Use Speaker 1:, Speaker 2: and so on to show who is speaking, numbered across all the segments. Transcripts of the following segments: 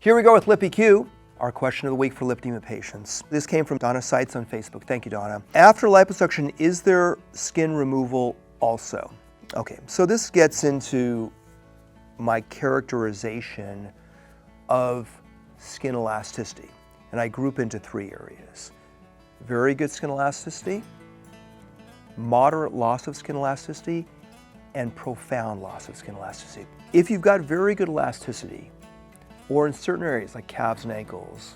Speaker 1: Here we go with Lippy Q, our question of the week for lipedema patients. This came from Donna Seitz on Facebook. Thank you, Donna. After liposuction, is there skin removal also? Okay, so this gets into my characterization of skin elasticity, and I group into three areas. Very good skin elasticity, moderate loss of skin elasticity, and profound loss of skin elasticity. If you've got very good elasticity, or in certain areas like calves and ankles,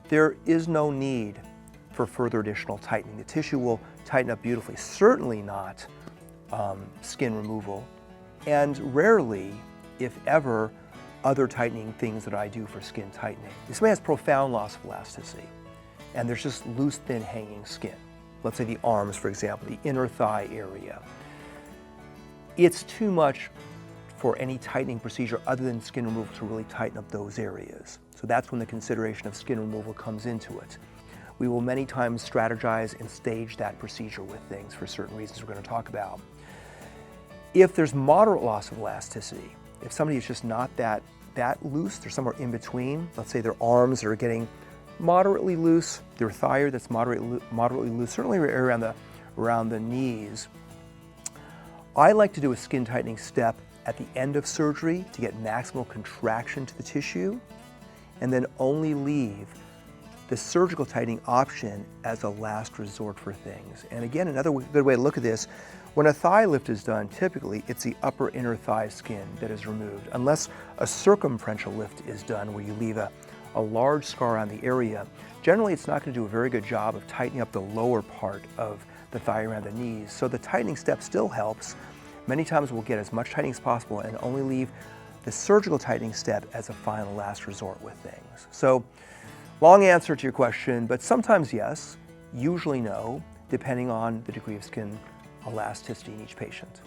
Speaker 1: there is no need for further additional tightening. The tissue will tighten up beautifully, certainly not skin removal, and rarely, if ever, other tightening things that I do for skin tightening. If somebody has profound loss of elasticity, and there's just loose, thin hanging skin, let's say the arms, for example, the inner thigh area, it's too much for any tightening procedure other than skin removal to really tighten up those areas. So that's when the consideration of skin removal comes into it. We will many times strategize and stage that procedure with things for certain reasons we're going to talk about. If there's moderate loss of elasticity, if somebody is just not that loose, they're somewhere in between, let's say their arms are getting moderately loose, their thigh that's moderately loose, certainly around the knees, I like to do a skin tightening step at the end of surgery to get maximal contraction to the tissue, and then only leave the surgical tightening option as a last resort for things. And again, another good way to look at this, when a thigh lift is done, typically it's the upper inner thigh skin that is removed, unless a circumferential lift is done where you leave a large scar on the area. Generally, it's not going to do a very good job of tightening up the lower part of the thigh around the knees. So the tightening step still helps. Many times we'll get as much tightening as possible and only leave the surgical tightening step as a final last resort with things. So, long answer to your question, but sometimes yes, usually no, depending on the degree of skin elasticity in each patient.